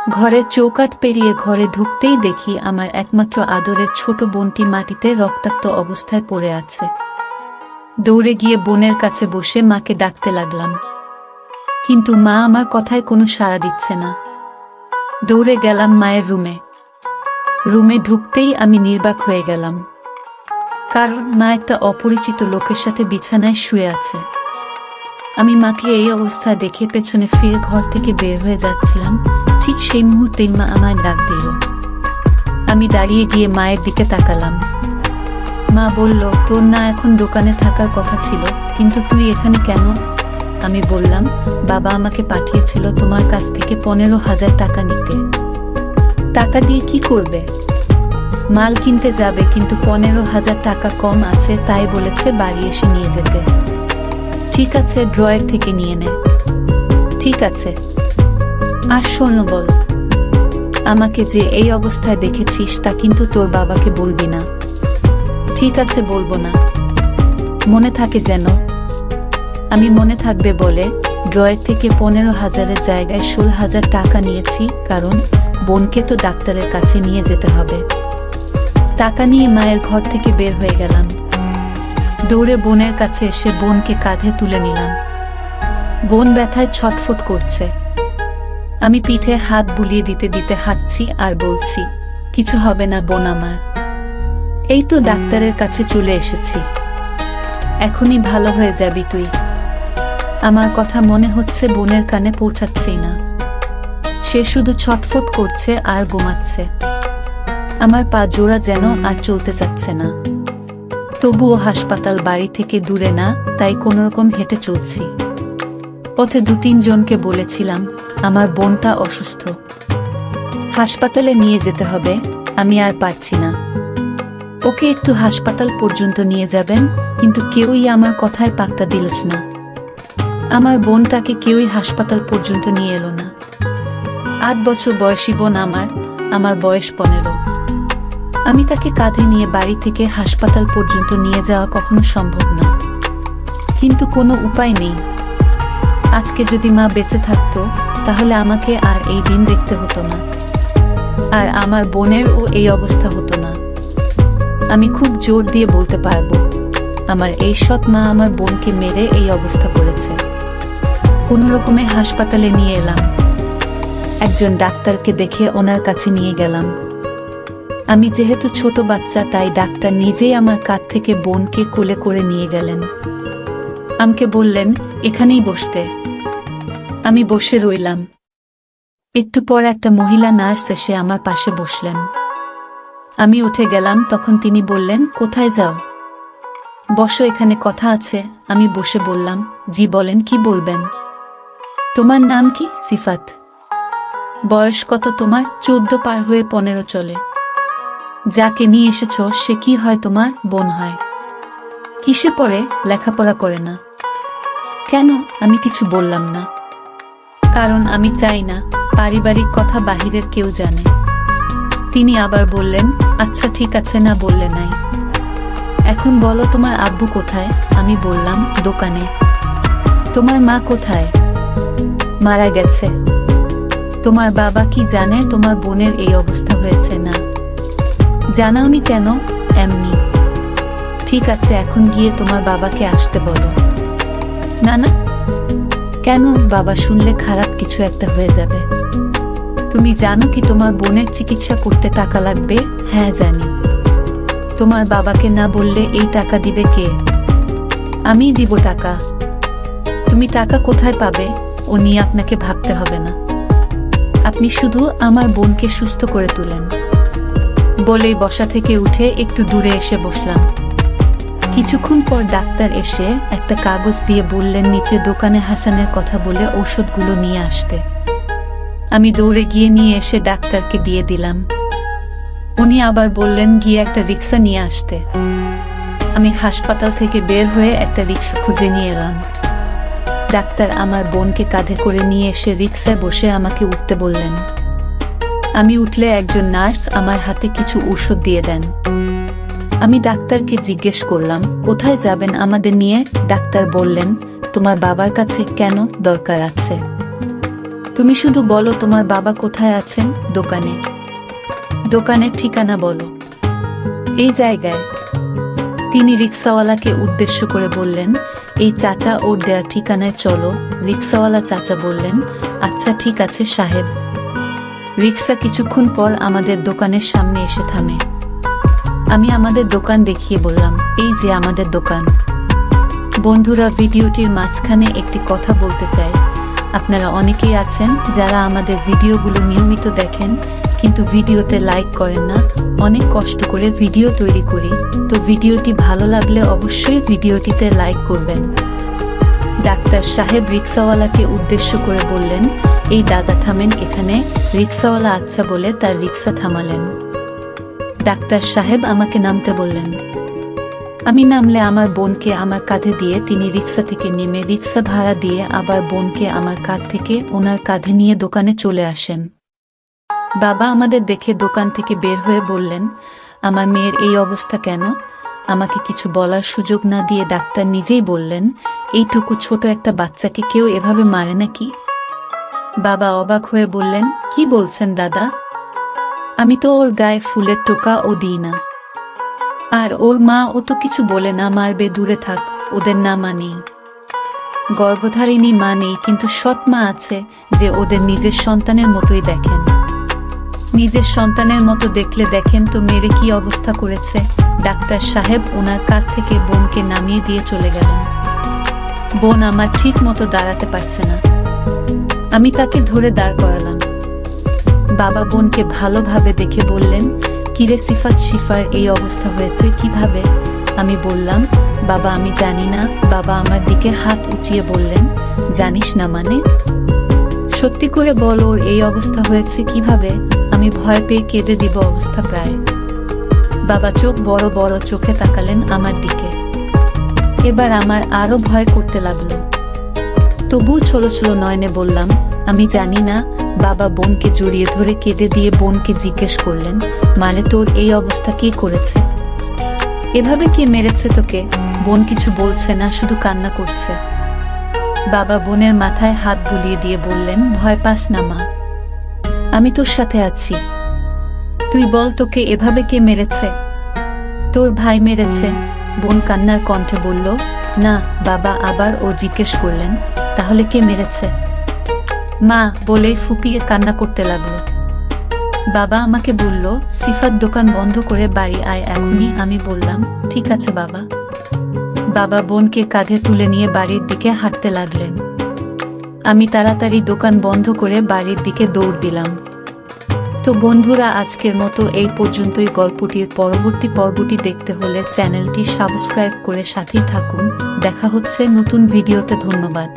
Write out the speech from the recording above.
ঘরের চৌকাঠ পেরিয়ে ঘরে ঢুকতেই দেখি আমার একমাত্র আদরের ছোট বোনটি মাটিতে রক্তাক্ত অবস্থায় পড়ে আছে। দৌড়ে গিয়ে বোনের কাছে বসে মাকে ডাকতে লাগলাম, কিন্তু মা আমার কথায় কোনো সাড়া দিচ্ছে না। দৌড়ে গেলাম মায়ের রুমে ঢুকতেই আমি নির্বাক হয়ে গেলাম, কারণ মা একটা অপরিচিত লোকের সাথে বিছানায় শুয়ে আছে। আমি মাকে এই অবস্থায় দেখে পেছনে ফিরে ঘর থেকে বের হয়ে যাচ্ছিলাম, ঠিক সেই মুহূর্তেই মা আমায় ডাক দিল। আমি দাঁড়িয়ে গিয়ে মায়ের দিকে তাকালাম। মা বলল, তোর না এখন দোকানে থাকার কথা ছিল, কিন্তু তুই এখানে কেন? আমি বললাম, বাবা আমাকে পাঠিয়েছিল তোমার কাছ থেকে 15,000 টাকা নিতে। টাকা দিয়ে কি করবে? মাল কিনতে যাবে, কিন্তু 15,000 টাকা কম আছে, তাই বলেছে বাড়ি এসে নিয়ে যেতে। ঠিক আছে, ড্রয়ার থেকে নিয়ে নে। ঠিক আছে। আর শোন, বল, আমাকে যে এই অবস্থায় দেখেছিস তা কিন্তু তোর বাবাকে বলবি না। ঠিক আছে, বলবো না। মনে থাকে যেন। আমি মনে থাকবে বলে ড্রয়ার থেকে 15,000-এর জায়গায় 16,000 টাকা নিয়েছি, কারণ বোনকে তো ডাক্তারের কাছে নিয়ে যেতে হবে। টাকা নিয়ে মায়ের ঘর থেকে বের হয়ে গেলাম। দৌড়ে বোনের কাছে এসে বোনকে কাঁধে তুলে নিলাম। বোন ব্যথায় ছটফট করছে। আমি পিঠে হাত বুলিয়ে দিতে দিতে হাঁটছি আর বলছি, কিছু হবে না বোন আমার, এই তো ডাক্তারের কাছে চলে এসেছি, এখনই ভালো হয়ে যাবি তুই। আমার কথা মনে হচ্ছে বোনের কানে পৌঁছাচ্ছেই না। সে শুধু ছটফট করছে আর ঘুমাচ্ছে। আমার পা জোড়া যেন আর চলতে যাচ্ছে না। তবুও হাসপাতাল বাড়ি থেকে দূরে না, তাই কোনোরকম হেঁটে চলছি। পথে 2-3 জনকে বলেছিলাম আমার বোনটা অসুস্থ, হাসপাতালে নিয়ে যেতে হবে, আমি আর পারছি না, ওকে একটু হাসপাতাল পর্যন্ত নিয়ে যাবেন। কিন্তু কেউই আমার কথায় পাত্তা দিল না। আমার বোনটাকে কেউই হাসপাতাল পর্যন্ত নিয়ে এলো না। 8 বছর বয়সী বোন আমার বয়স 15। আমি তাকে কাঁধে নিয়ে বাড়ি থেকে হাসপাতাল পর্যন্ত নিয়ে যাওয়া কখনো সম্ভব না, কিন্তু কোনো উপায় নেই। আজকে যদি মা বেঁচে থাকতো, তাহলে আমাকে আর এই দিন দেখতে হতো না, আর আমার বোনেরও এই অবস্থা হতো না। আমি খুব জোর দিয়ে বলতে পারবো, আমার এই সৎ মা আমার বোনকে মেরে এই অবস্থা করেছে। কোনো রকমে হাসপাতালে নিয়ে এলাম। একজন ডাক্তারকে দেখে ওনার কাছে নিয়ে গেলাম। আমি যেহেতু ছোট বাচ্চা, তাই ডাক্তার নিজেই আমার কাঁধ থেকে বোনকে কোলে করে নিয়ে গেলেন। আমাকে বললেন এখানেই বসতে। আমি বসে রইলাম। একটু পর একটা মহিলা নার্স এসে আমার পাশে বসলেন। আমি উঠে গেলাম, তখন তিনি বললেন, কোথায় যাও? বসো, এখানে কথা আছে। আমি বসে বললাম, জি বলেন, কি বলবেন? তোমার নাম কি? সিফাত। বয়স কত তোমার? 14 পার হয়ে 15 চলে। যাকে নিয়ে এসেছ সে কি হয় তোমার? বোন হয়। কিসে পড়ে? লেখাপড়া করে না। কেন? আমি কিছু বললাম না, কারণ আমি চাই না পারিবারিক কথা বাহিরের কেউ জানে। তিনি আবার বললেন, আচ্ছা ঠিক আছে, না বললে নাই। এখন বলো তোমার আব্বু কোথায়? আমি বললাম, দোকানে। তোমার মা কোথায়? মারা গেছে। তোমার বাবা কি জানে তোমার বোনের এই অবস্থা হয়েছে? না। জানাওনি কেন? এমনি। ঠিক আছে, এখন গিয়ে তোমার বাবাকে আসতে বলো। না না। কেন? বাবা শুনলে খারাপ কিছু একটা হয়ে যাবে। তুমি জানো কি তোমার বোনের চিকিৎসা করতে টাকা লাগবে? হ্যাঁ জানি। তোমার বাবাকে না বললে এই টাকা দিবে কে? আমিই দিব টাকা। তুমি টাকা কোথায় পাবে ও নিয়ে আপনাকে ভাবতে হবে না, আপনি শুধু আমার বোনকে সুস্থ করে তুলেন। বলেই বসা থেকে উঠে একটু দূরে এসে বসলাম। কিছুক্ষণ পর ডাক্তার এসে একটা কাগজ দিয়ে বললেন নিচে দোকানে হাসানের কথা বলে ঔষধগুলো নিয়ে আসতে। আমি দৌড়ে গিয়ে নিয়ে এসে ডাক্তারকে দিয়ে দিলাম। উনি আবার বললেন গিয়ে একটা রিক্সা নিয়ে আসতে। আমি হাসপাতাল থেকে বের হয়ে একটা রিক্সা খুঁজে নিয়ে এলাম। ডাক্তার আমার বোনকে কাঁধে করে নিয়ে এসে রিক্সায় বসে আমাকে উঠতে বললেন। আমি উঠলে একজন নার্স আমার হাতে কিছু ঔষধ দিয়ে দেন। আমি ডাক্তারকে জিজ্ঞেস করলাম, কোথায় যাবেন আমাদের নিয়ে? ডাক্তার বললেন, তোমার বাবার কাছে। কেন? দরকার আছে। তুমি শুধু বলো তোমার বাবা কোথায় আছেন। দোকানে। দোকানের ঠিকানা বলো। এই জায়গায়। তিনি রিক্সাওয়ালাকে উদ্দেশ্য করে বললেন, এই চাচা ওর দেয়া ঠিকানায় চলো। রিক্সাওয়ালা চাচা বললেন, আচ্ছা ঠিক আছে সাহেব। রিক্সা কিছুক্ষণ পর আমাদের দোকানের সামনে এসে থামে। আমি আমাদের দোকান দেখিয়ে বললাম, এই যে আমাদের দোকান। বন্ধুরা, ভিডিওটির মাঝখানে একটি কথা বলতে চাই। আপনারা অনেকেই আছেন যারা আমাদের ভিডিওগুলো নিয়মিত দেখেন, কিন্তু ভিডিওতে লাইক করেন না। অনেক কষ্ট করে ভিডিও তৈরি করি, তো ভিডিওটি ভালো লাগলে অবশ্যই ভিডিওটিতে লাইক করবেন। ডাক্তার সাহেব রিক্সাওয়ালাকে উদ্দেশ্য করে বললেন, এই দাদা থামেন এখানে। রিক্সাওয়ালা আচ্ছা বলে তার রিক্সা থামালেন। ডাক্তার সাহেব আমাকে নামতে বললেন। আমি নামলে আমার বোনকে আমার কাঁধে দিয়ে তিনি রিক্সা থেকে নেমে রিক্সা ভাড়া দিয়ে আবার বোনকে আমার কাঁধ থেকে ওনার কাঁধে নিয়ে দোকানে চলে আসেন। বাবা আমাদের দেখে দোকান থেকে বের হয়ে বললেন, আমার মেয়ের এই অবস্থা কেন? আমাকে কিছু বলার সুযোগ না দিয়ে ডাক্তার নিজেই বললেন, এইটুকু ছোট একটা বাচ্চাকে কেউ এভাবে মারে নাকি? বাবা অবাক হয়ে বললেন, কি বলছেন দাদা? আমি তো ওর গায়ে ফুলের টোকা ও দিই না। আর ওর মা ও তো কিছু বলে না, মারবে দূরে থাক, ওদের না মা নেই। গর্ভধারিণী মা নেই, কিন্তু সৎ মা আছে যে ওদের নিজের সন্তানের মতোই দেখেন। নিজের সন্তানের মতো দেখলে দেখেন তো মেরে কি অবস্থা করেছে। ডাক্তার সাহেব ওনার কাঁধ থেকে বোনকে নামিয়ে দিয়ে চলে গেলেন। বোন আমার ঠিক মতো দাঁড়াতে পারছে না। আমি তাকে ধরে দাঁড় করালাম। বাবা বোনকে ভালোভাবে দেখে বললেন, কিরে সিফাত, শিফার এই অবস্থা হয়েছে কিভাবে? আমি বললাম, বাবা আমি জানি না। বাবা আমার দিকে হাত উঁচিয়ে বললেন, জানিস না মানে? সত্যি করে বল, ওর এই অবস্থা হয়েছে কিভাবে? আমি ভয় পেয়ে কেঁদে দিব অবস্থা প্রায়। বাবা চোখ বড় বড় চোখে তাকালেন আমার দিকে। এবার আমার আরো ভয় করতে লাগলো। তবু ছোলো ছোলো নয়নে বললাম, আমি জানি না। বাবা বোনকে জড়িয়ে ধরে কেঁদে দিয়ে বোনকে জিজ্ঞেস করলেন, মানে তোর এই অবস্থা কে করেছে? এভাবে কে মেরেছে তোকে? বোন কিছু বলছে না, শুধু কান্না করছে। বাবা বোনের মাথায় হাত বুলিয়ে দিয়ে বললেন, ভয় পাস না মা, আমি তোর সাথে আছি। তুই বল, তোকে এভাবে কে মেরেছে? তোর ভাই মেরেছে। বোন কান্নার কণ্ঠে বলল, না বাবা। আবার ও জিজ্ঞেস করলেন, তাহলে কে মেরেছে? মা বলেই ফুপিয়ে কান্না করতে লাগলো। বাবা আমাকে বলল, সিফাত দোকান বন্ধ করে বাড়ি আয় এখনই। আমি বললাম, ঠিক আছে বাবা। বাবা বোনকে কাঁধে তুলে নিয়ে বাড়ির দিকে হাঁটতে লাগলেন। আমি তাড়াতাড়ি দোকান বন্ধ করে বাড়ির দিকে দৌড় দিলাম। তো বন্ধুরা, আজকের মতো এই পর্যন্তই। গল্পটির পরবর্তী পর্বটি দেখতে হলে চ্যানেলটি সাবস্ক্রাইব করে সাথেই থাকুন। দেখা হচ্ছে নতুন ভিডিওতে। ধন্যবাদ।